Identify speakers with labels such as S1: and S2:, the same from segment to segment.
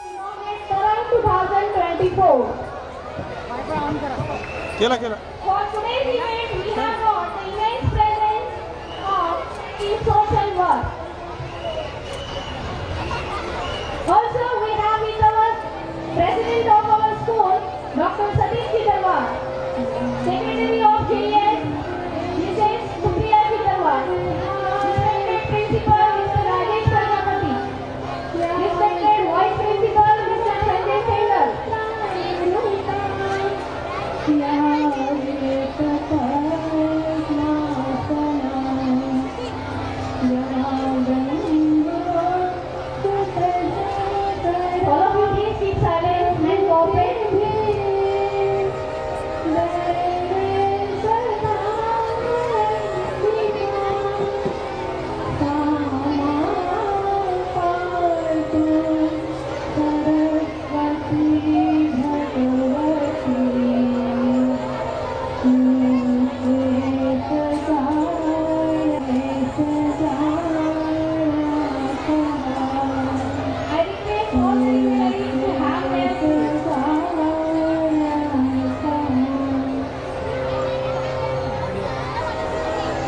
S1: Sarang 2024.
S2: केला केला.
S1: For today's event, we have got the immense presence of the social work. Also, we have with our president of our school, Dr. Satish Chidarwar, secretary of JS, Mrs. Supriya Chidarwar, respected principal, Mr. Rajesh Prajapati, respected vice principal, Mr. Sanjay Sehgal. All of you please keep silent and cooperate. I request all dignitaries to have their seats.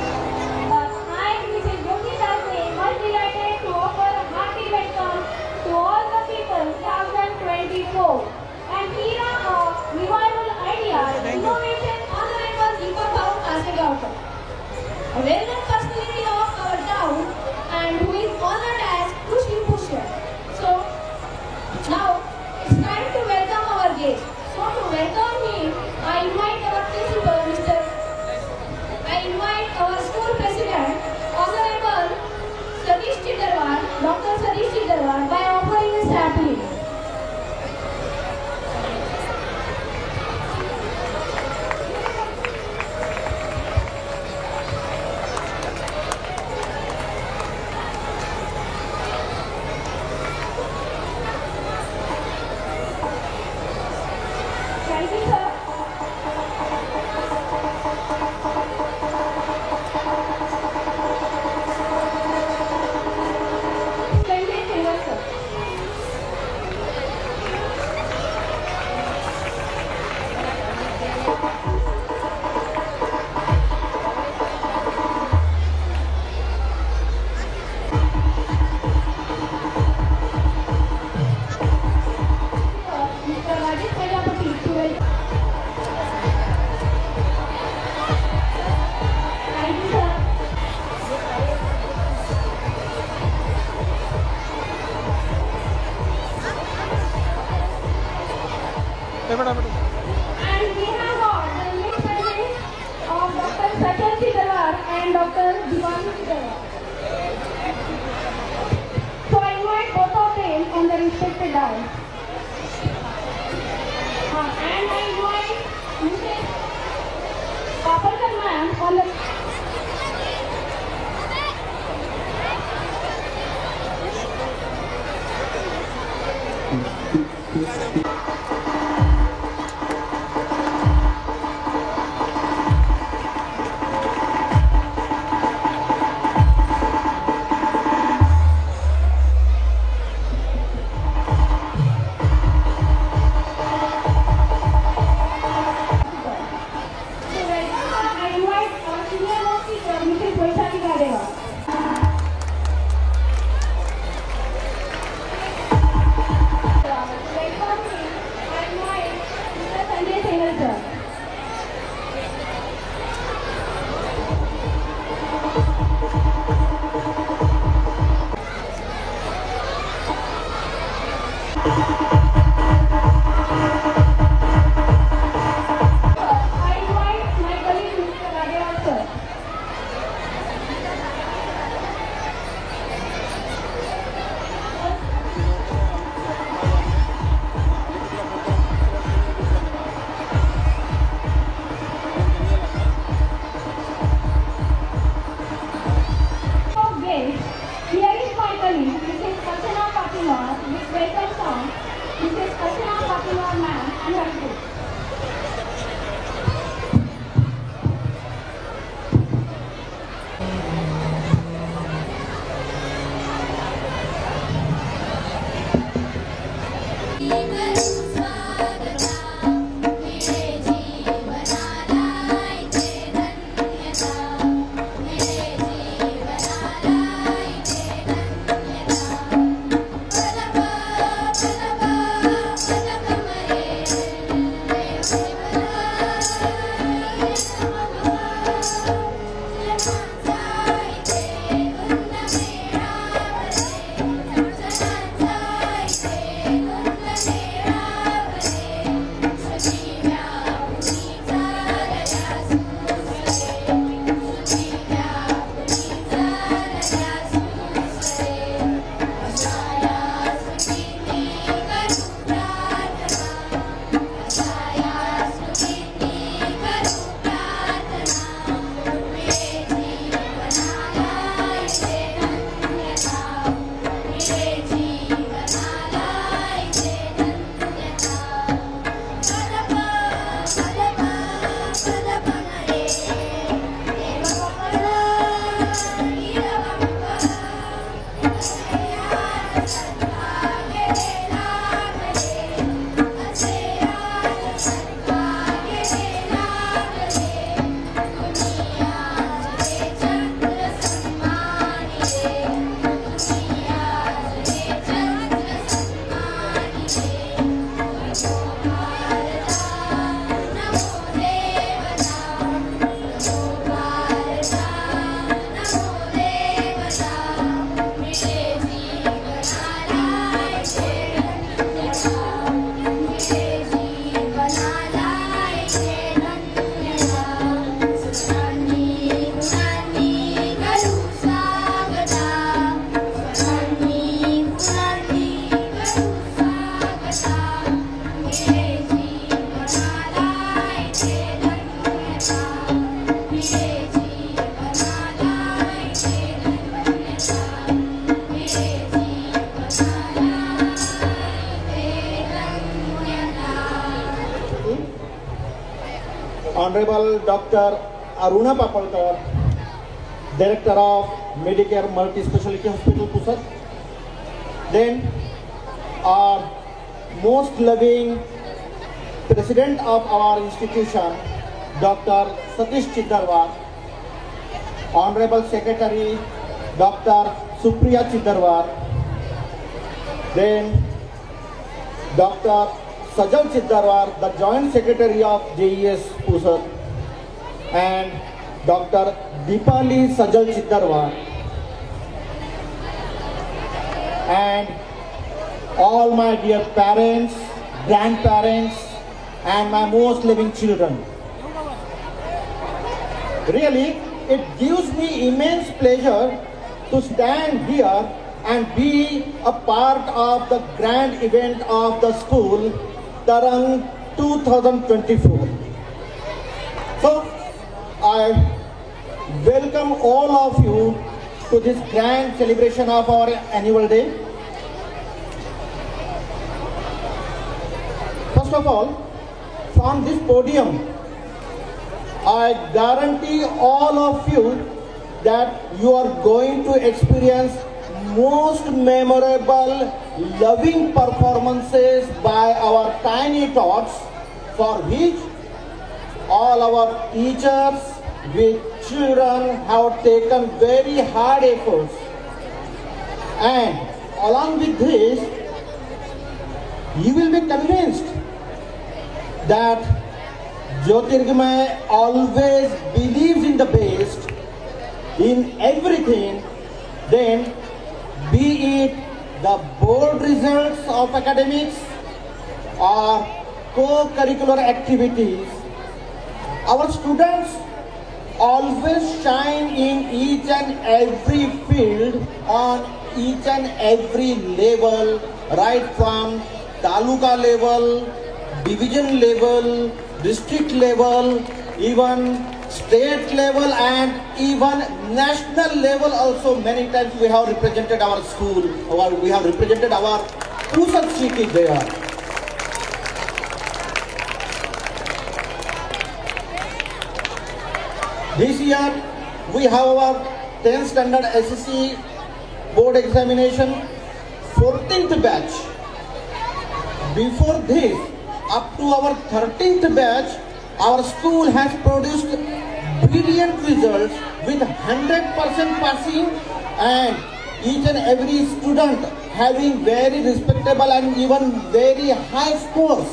S1: I, Mrs. Jyoti Dase, much delighted to offer a hearty welcome to all the people 2024 and era of revival ideas, innovation, honorable Deepak Bhav Kasegawkar, a well-known personality of our town and who is honored as Krushi Bhushan. So, now it's time to welcome our guest. So, to welcome him, I invite our principal, I invite our school president, Honorable Satish Chidarwar, Dr. Satish Chidarwar, by offering a sapling. Thank you, sir. Sanjay Sehgal, sir. Mr. Rajesh Prajapati to welcome. Thank you, sir.
S2: बेटा बेटा.
S1: And we have got the next presence of Dr. Sachin Chidarwar and Dr. Divani Chidarwar. So I invite both of them on the respected dais. And I invite Mrs. Papalkar ma'am on the I invite our senior most teacher, Mrs. Vaishali Gadeva. Welcome him
S3: Honorable Dr. Aruna Papalkar, Director of Medicare Multi-Speciality Hospital, Pusat. Then our most loving President of our institution, Dr. Satish Chiddarwar, Honorable Secretary, Dr. Supriya Chiddarwar, then Dr. Sajal Chiddarwar, the Joint Secretary of JES Pusat, and Dr. Deepali Sajal Chiddarwar, and all my dear parents, grandparents, and my most loving children. Really, it gives me immense pleasure to stand here and be a part of the grand event of the school, Tarang 2024. So, I welcome all of you to this grand celebration of our annual day. First of all, from this podium, I guarantee all of you that you are going to experience most memorable, loving performances by our tiny tots, for which all our teachers with children have taken very hard efforts. And along with this, you will be convinced that Jyotirgamay always believes in the best in everything, then be it the board results of academics or co-curricular activities. Our students always shine in each and every field on each and every level, right from taluka level, division level, district level, even state level, and even national level also. Many times we have represented our school, or we have represented our Pusat city there. This year we have our 10th standard SSC board examination, 14th batch. Before this, up to our 13th batch, our school has produced brilliant results with 100% passing, and each and every student having very respectable and even very high scores.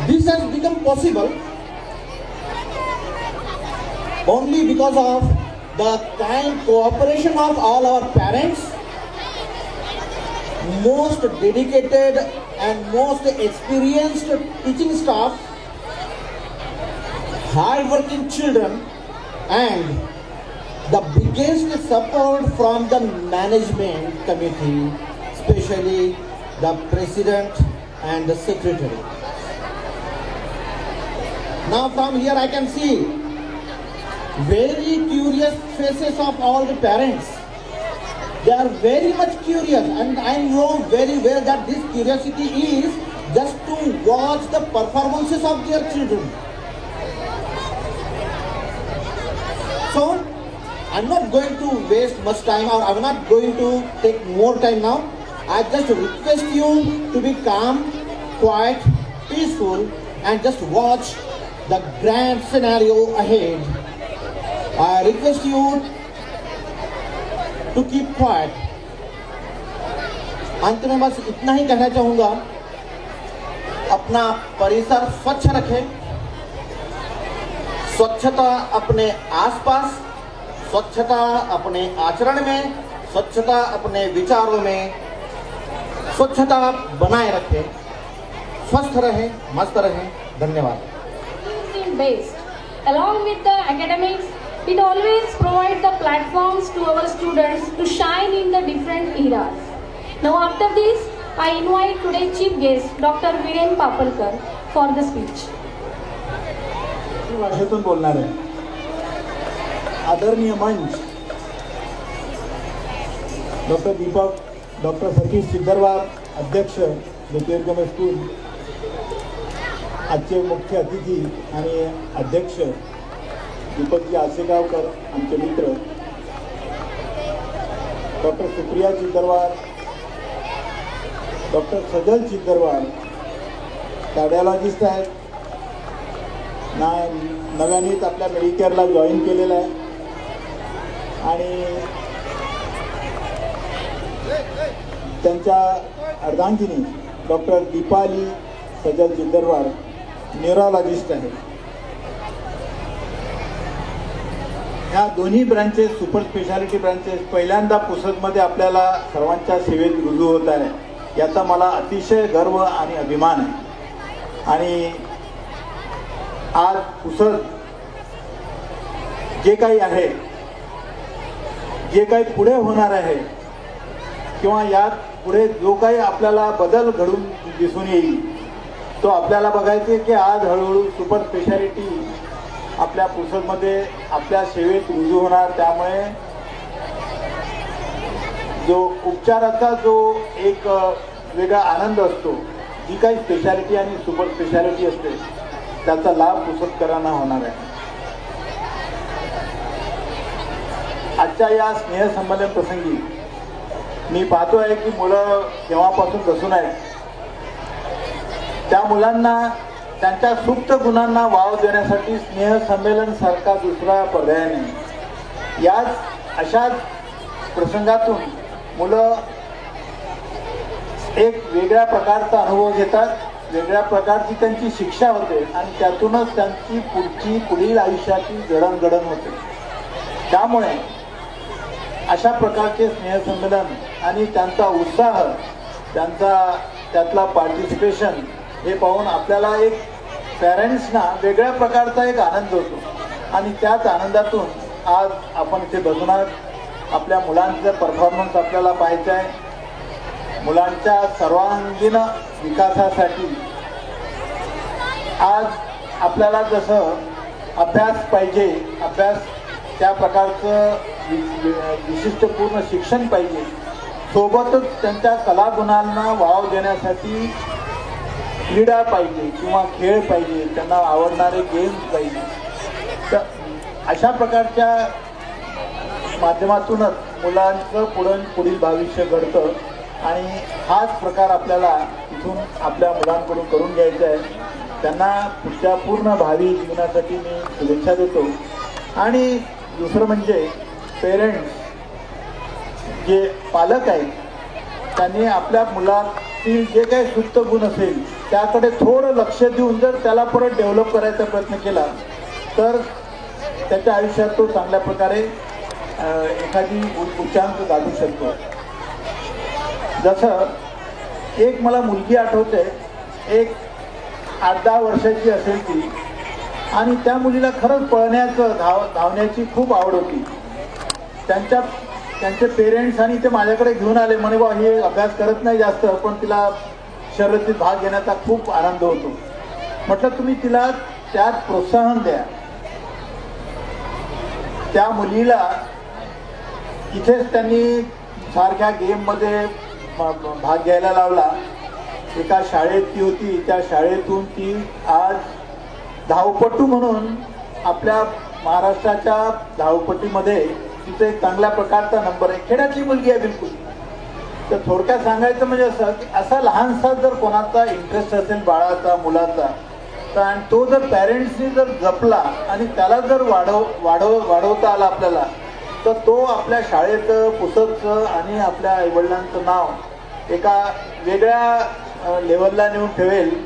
S3: This has become possible only because of the kind cooperation of all our parents, most dedicated and most experienced teaching staff, hard-working children, and the biggest support from the management committee, especially the president and the secretary. Now from here I can see very curious faces of all the parents. They are very much curious, and I know very well that this curiosity is just to watch the performances of their children. So, I'm not going to waste much time, or I'm not going to take more time now. I just request you to be calm, quiet, peaceful, and just watch the grand scenario ahead. I request you to keep quiet. अंत में बस इतना ही कहना चाहूँगा, अपना परिसर स्वच्छ रखें, स्वच्छता अपने आसपास, स्वच्छता अपने आचरण में, स्वच्छता अपने विचारों में, स्वच्छता बनाए रखें, स्वस्थ रहें, मस्त रहें। धन्यवाद।
S1: Based. Along with the academics, it always provides the platforms to our students to shine in the different eras. Now after this, I invite today's chief guest, Dr. Viren Papalkar, for the speech.
S4: भाषेतून बोलणार आहे। आदरणीय मंच, doctor दीपक, doctor Satish चिद्दरवार, अध्यक्ष ज्योतिर्गमय school, आजचे मुख्य अतिथी आणि अध्यक्ष दीपकजी आसेगावकर, आमचे मित्र डॉक्टर सुप्रिया चिद्दरवार, डॉक्टर सजल चिद्दरवार, कार्डिओलॉजिस्ट आहेत, नव्यानेच आपल्या मेडिकेअरला जॉईन केलेलं आहे आणि त्यांच्या अर्धांगिनी डॉक्टर दीपाली सजल चिद्दरवार न्यूरोलॉजिस्ट आहे. ह्या दोन्ही ब्रांचेस सुपर स्पेशालिटी ब्रांचेस पहिल्यांदा पुसदमध्ये आपल्याला सर्वांच्या सेवेत रुजू होत आहे, याचा मला अतिशय गर्व आणि अभिमान आहे. आणि आज पुसद जे काही आहे, जे काही पुढे होणार आहे किंवा यात पुढे जो काही आपल्याला बदल घडून दिसून येईल, तो आपल्याला बघायचे की आज हळूहळू सुपर स्पेशालिटी आपल्या पुसदमध्ये आपल्या सेवेत रुजू होणार. त्यामुळे जो उपचाराचा जो एक वेगळा आनंद असतो, जी काही स्पेशालिटी आणि सुपर स्पेशालिटी असते, त्याचा लाभ पुसदकरांना होणार आहे. आजच्या या स्नेहसंमेलन प्रसंगी मी पाहतो आहे की मुलं केव्हापासून बसून आहेत, त्या मुलांना त्यांच्या सुप्त गुणांना वाव देण्यासाठी स्नेहसंमेलन सारखा दुसरा पर्याय नाही. याच अशाच प्रसंगातून मुलं एक वेगळ्या प्रकारचा अनुभव घेतात, वेगळ्या प्रकारची त्यांची शिक्षा होते आणि त्यातूनच त्यांची पुढील आयुष्याची जडणघडण होते. त्यामुळे अशा प्रकारचे स्नेहसंमेलन आणि त्यांचा उत्साह, त्यातला पार्टिसिपेशन हे पाहून आपल्याला एक पॅरेंट्सना वेगळ्या प्रकारचा एक आनंद होतो आणि त्याच आनंदातून आज आपण इथे बसून आहोत. आपल्या मुलांचं परफॉर्मन्स आपल्याला पाहायचं आहे. मुलांच्या सर्वांगीण विकासासाठी आज आपल्याला जसं अभ्यास पाहिजे, त्या प्रकारचं विशिष्टपूर्ण शिक्षण पाहिजे, सोबतच त्यांच्या कलागुणांना वाव देण्यासाठी क्रीडा पाहिजे किंवा खेळ पाहिजे, त्यांना आवडणारे गेम्स पाहिजे. तर अशा प्रकारच्या माध्यमातूनच मुलांचं पुढील भविष्य घडतं आणि हाच प्रकार आपल्याला इथून आपल्या मुलांकडून करून घ्यायचा आहे. त्यांना पुढच्या पूर्ण भावी जीवनासाठी मी शुभेच्छा देतो. आणि दुसरं म्हणजे पेरेंट्स, जे पालक आहेत, त्यांनी आपल्या मुलातील जे काही सुप्त गुण असेल त्याकडे थोडं लक्ष देऊन जर त्याला परत डेव्हलप करायचा प्रयत्न केला तर त्याच्या आयुष्यात तो चांगल्या प्रकारे एखादी उच्चांक गाठू शकतो. जसं एक मला मुलगी आठवते, एक 8-10 वर्षाची असेल ती, आणि त्या मुलीला खरंच पळण्याचं धावण्याची खूप आवड होती. त्यांचे पेरेंट्स आणि ते माझ्याकडे घेऊन आले, म्हणे बा हे अभ्यास करत नाही जास्त, पण तिला शर्यतीत भाग घेण्याचा खूप आनंद होतो. म्हटलं तुम्ही तिला त्यात प्रोत्साहन द्या. त्या मुलीला इथेच त्यांनी सारख्या गेममध्ये भाग घ्यायला लावला. एका शाळेत ती होती, त्या शाळेतून ती आज धावपटू म्हणून आपल्या महाराष्ट्राच्या धावपट्टीमध्ये तिचा एक चांगल्या प्रकारचा नंबर आहे. खेड्यातली मुलगी आहे बिलकुल. तर थोडक्यात सांगायचं म्हणजे असं की असा लहानसा जर कोणाचा इंटरेस्ट असेल बाळाचा, मुलाचा, तर आणि तो जर पॅरेंट्सनी जर जपला आणि त्याला जर वाढवता आला आपल्याला, तर तो आपल्या शाळेचं, पुसदचं आणि आपल्या आईवडिलांचं नाव एका वेगळ्या लेवलला नेऊन ठेवेल.